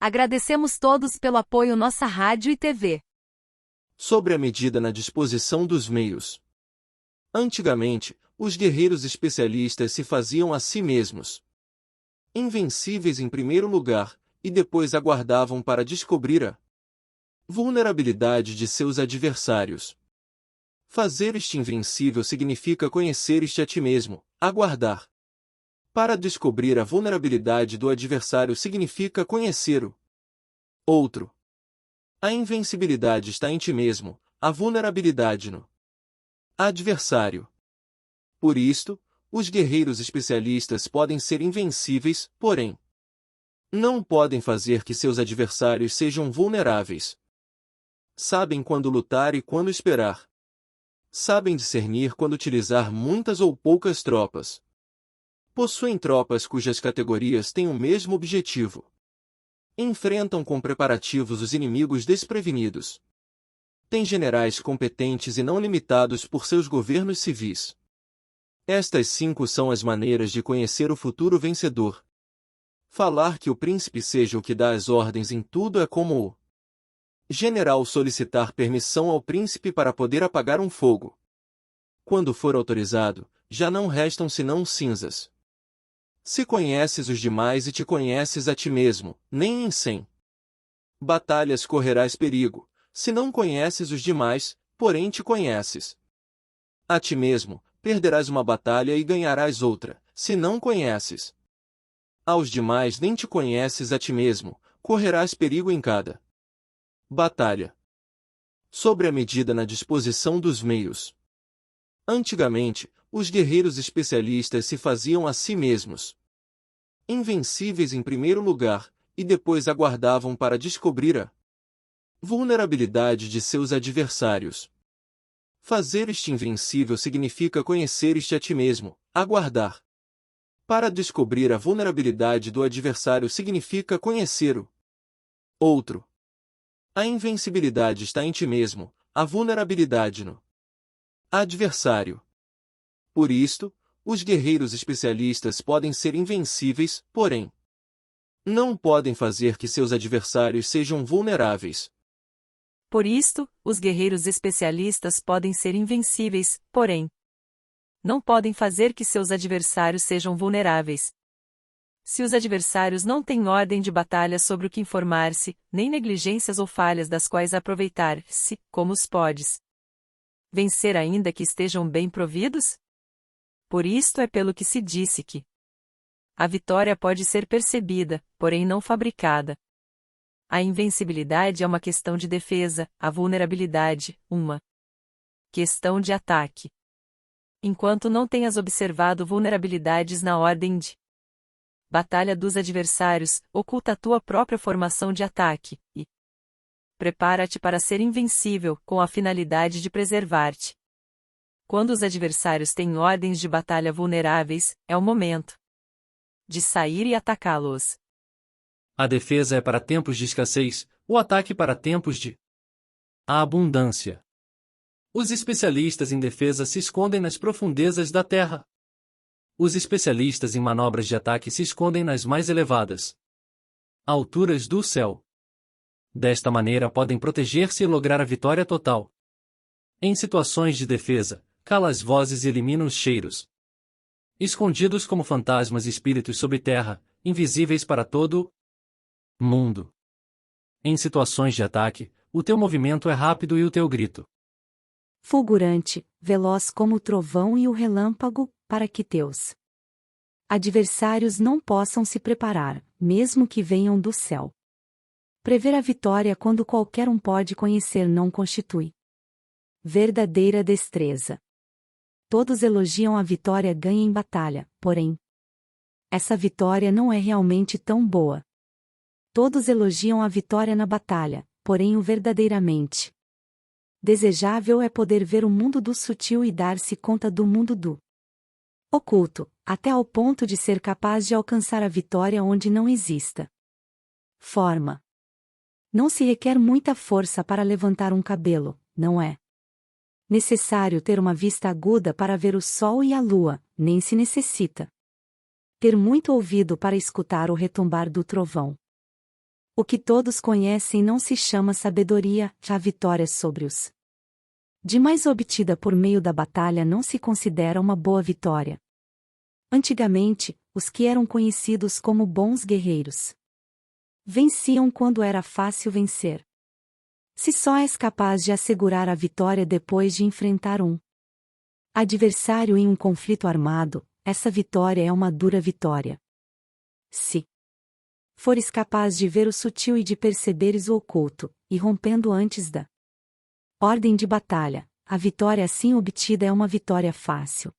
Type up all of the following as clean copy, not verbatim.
Agradecemos todos pelo apoio nossa rádio e TV. Sobre a medida na disposição dos meios. Antigamente, os guerreiros especialistas se faziam a si mesmos invencíveis em primeiro lugar, e depois aguardavam para descobrir a vulnerabilidade de seus adversários. Fazer este invencível significa conhecer este a ti mesmo, aguardar. Para descobrir a vulnerabilidade do adversário significa conhecer o outro. A invencibilidade está em ti mesmo, a vulnerabilidade no adversário. Por isto, os guerreiros especialistas podem ser invencíveis, porém, não podem fazer que seus adversários sejam vulneráveis. Sabem quando lutar e quando esperar. Sabem discernir quando utilizar muitas ou poucas tropas. Possuem tropas cujas categorias têm o mesmo objetivo. Enfrentam com preparativos os inimigos desprevenidos. Têm generais competentes e não limitados por seus governos civis. Estas 5 são as maneiras de conhecer o futuro vencedor. Falar que o príncipe seja o que dá as ordens em tudo é como o general solicitar permissão ao príncipe para poder apagar um fogo. Quando for autorizado, já não restam senão cinzas. Se conheces os demais e te conheces a ti mesmo, nem em 100 batalhas correrás perigo, se não conheces os demais, porém te conheces a ti mesmo, perderás uma batalha e ganharás outra, se não conheces aos demais nem te conheces a ti mesmo, correrás perigo em cada batalha. Sobre a medida na disposição dos meios. Antigamente, os guerreiros especialistas se faziam a si mesmos invencíveis em primeiro lugar, e depois aguardavam para descobrir a vulnerabilidade de seus adversários. Fazer este invencível significa conhecer este a ti mesmo, aguardar. Para descobrir a vulnerabilidade do adversário significa conhecer o outro. A invencibilidade está em ti mesmo, a vulnerabilidade no adversário. Por isto, os guerreiros especialistas podem ser invencíveis, porém, não podem fazer que seus adversários sejam vulneráveis. Por isto, os guerreiros especialistas podem ser invencíveis, porém, não podem fazer que seus adversários sejam vulneráveis. Se os adversários não têm ordem de batalha sobre o que informar-se, nem negligências ou falhas das quais aproveitar-se, como os podes vencer ainda que estejam bem providos? Por isto é pelo que se disse que a vitória pode ser percebida, porém não fabricada. A invencibilidade é uma questão de defesa, a vulnerabilidade, uma questão de ataque. Enquanto não tenhas observado vulnerabilidades na ordem de batalha dos adversários, oculta a tua própria formação de ataque, e prepara-te para ser invencível, com a finalidade de preservar-te. Quando os adversários têm ordens de batalha vulneráveis, é o momento de sair e atacá-los. A defesa é para tempos de escassez, o ataque para tempos de abundância. Os especialistas em defesa se escondem nas profundezas da terra. Os especialistas em manobras de ataque se escondem nas mais elevadas alturas do céu. Desta maneira podem proteger-se e lograr a vitória total. Em situações de defesa, cala as vozes e elimina os cheiros. Escondidos como fantasmas e espíritos sob terra, invisíveis para todo mundo. Em situações de ataque, o teu movimento é rápido e o teu grito fulgurante, veloz como o trovão e o relâmpago, para que teus adversários não possam se preparar, mesmo que venham do céu. Prever a vitória quando qualquer um pode conhecer não constitui verdadeira destreza. Todos elogiam a vitória ganha em batalha, porém, essa vitória não é realmente tão boa. Todos elogiam a vitória na batalha, porém o verdadeiramente desejável é poder ver o mundo do sutil e dar-se conta do mundo do oculto, até ao ponto de ser capaz de alcançar a vitória onde não exista forma. Não se requer muita força para levantar um cabelo, não é necessário ter uma vista aguda para ver o sol e a lua, nem se necessita ter muito ouvido para escutar o retumbar do trovão. O que todos conhecem não se chama sabedoria, a vitória sobre os demais obtida por meio da batalha não se considera uma boa vitória. Antigamente, os que eram conhecidos como bons guerreiros venciam quando era fácil vencer. Se só és capaz de assegurar a vitória depois de enfrentar um adversário em um conflito armado, essa vitória é uma dura vitória. Se fores capaz de ver o sutil e de perceberes o oculto, e rompendo antes da ordem de batalha, a vitória assim obtida é uma vitória fácil.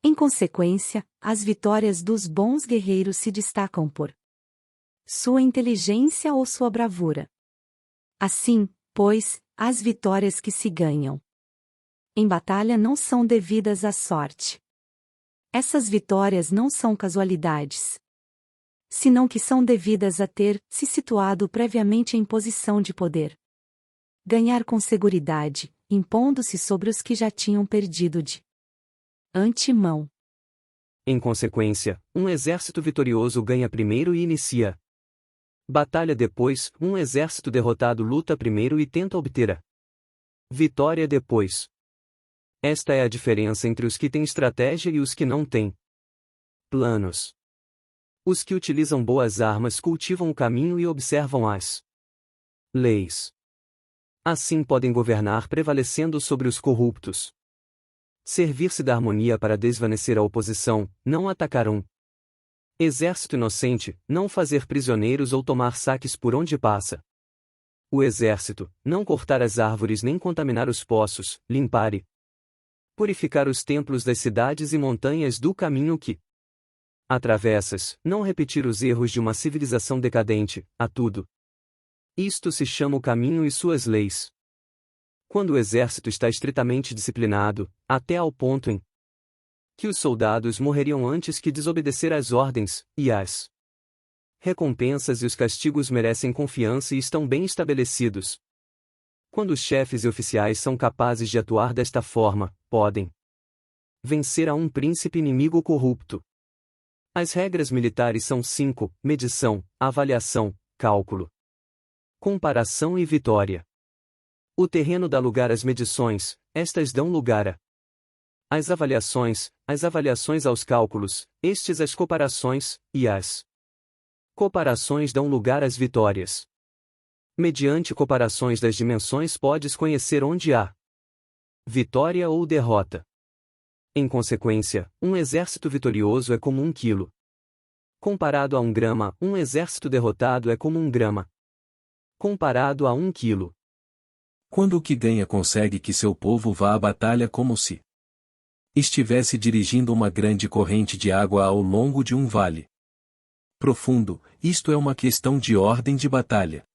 Em consequência, as vitórias dos bons guerreiros se destacam por sua inteligência ou sua bravura. Assim, pois, as vitórias que se ganham em batalha não são devidas à sorte. Essas vitórias não são casualidades, senão que são devidas a ter se situado previamente em posição de poder. Ganhar com seguridade, impondo-se sobre os que já tinham perdido de antemão. Em consequência, um exército vitorioso ganha primeiro e inicia batalha depois, um exército derrotado luta primeiro e tenta obter a vitória depois. Esta é a diferença entre os que têm estratégia e os que não têm planos. Os que utilizam boas armas cultivam o caminho e observam as leis. Assim podem governar prevalecendo sobre os corruptos. Servir-se da harmonia para desvanecer a oposição, não atacar um exército inocente, não fazer prisioneiros ou tomar saques por onde passa o exército, não cortar as árvores nem contaminar os poços, limpar e purificar os templos das cidades e montanhas do caminho que atravessas, não repetir os erros de uma civilização decadente, a tudo. Isto se chama o caminho e suas leis. Quando o exército está estritamente disciplinado, até ao ponto em que os soldados morreriam antes que desobedecer às ordens, e as recompensas e os castigos merecem confiança e estão bem estabelecidos. Quando os chefes e oficiais são capazes de atuar desta forma, podem vencer a um príncipe inimigo corrupto. As regras militares são 5: medição, avaliação, cálculo, comparação e vitória. O terreno dá lugar às medições, estas dão lugar às avaliações aos cálculos, estes às comparações, e as comparações dão lugar às vitórias. Mediante comparações das dimensões podes conhecer onde há vitória ou derrota. Em consequência, um exército vitorioso é como 1 quilo. Comparado a 1 grama, um exército derrotado é como 1 grama. Comparado a 1 quilo. Quando o que ganha consegue que seu povo vá à batalha como se estivesse dirigindo uma grande corrente de água ao longo de um vale profundo, isto é uma questão de ordem de batalha.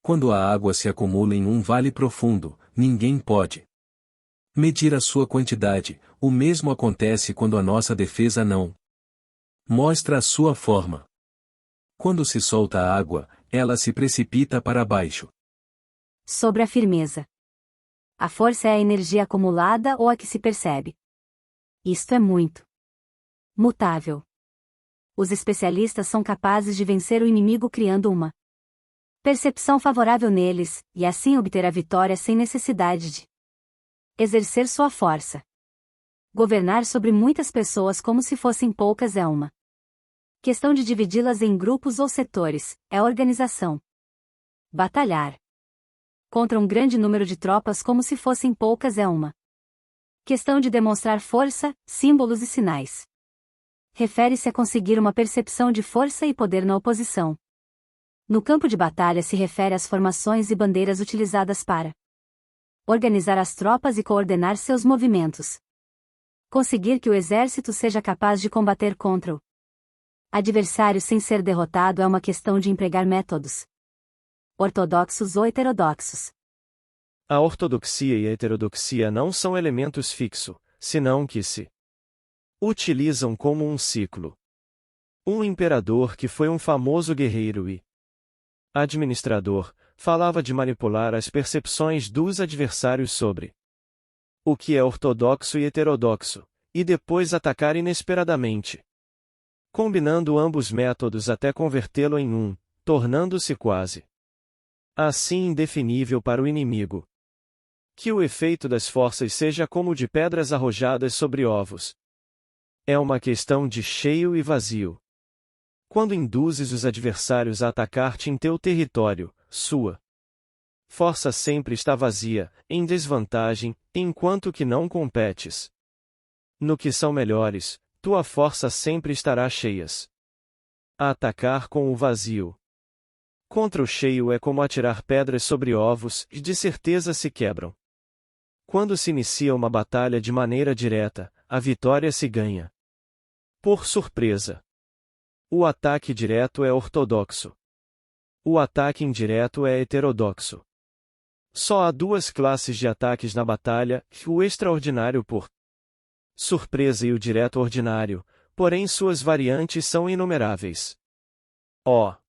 Quando a água se acumula em um vale profundo, ninguém pode medir a sua quantidade, o mesmo acontece quando a nossa defesa não mostra a sua forma. Quando se solta a água, ela se precipita para baixo. Sobre a firmeza. A força é a energia acumulada ou a que se percebe. Isto é muito mutável. Os especialistas são capazes de vencer o inimigo criando uma percepção favorável neles, e assim obter a vitória sem necessidade de exercer sua força. Governar sobre muitas pessoas como se fossem poucas é uma questão de dividi-las em grupos ou setores, é organização. Batalhar contra um grande número de tropas como se fossem poucas é uma questão de demonstrar força, símbolos e sinais. Refere-se a conseguir uma percepção de força e poder na oposição. No campo de batalha se refere às formações e bandeiras utilizadas para organizar as tropas e coordenar seus movimentos. Conseguir que o exército seja capaz de combater contra o adversário sem ser derrotado é uma questão de empregar métodos ortodoxos ou heterodoxos. A ortodoxia e a heterodoxia não são elementos fixos, senão que se utilizam como um ciclo. Um imperador que foi um famoso guerreiro e administrador, falava de manipular as percepções dos adversários sobre o que é ortodoxo e heterodoxo, e depois atacar inesperadamente. Combinando ambos métodos até convertê-lo em um tornando-se quase assim indefinível para o inimigo. Que o efeito das forças seja como de pedras arrojadas sobre ovos. É uma questão de cheio e vazio. Quando induzes os adversários a atacar-te em teu território, sua força sempre está vazia, em desvantagem, enquanto que não competes. No que são melhores, tua força sempre estará cheias. A atacar com o vazio contra o cheio é como atirar pedras sobre ovos, e de certeza se quebram. Quando se inicia uma batalha de maneira direta, a vitória se ganha por surpresa. O ataque direto é ortodoxo. O ataque indireto é heterodoxo. Só há duas classes de ataques na batalha, o extraordinário por surpresa e o direto ordinário, porém suas variantes são inumeráveis. Ó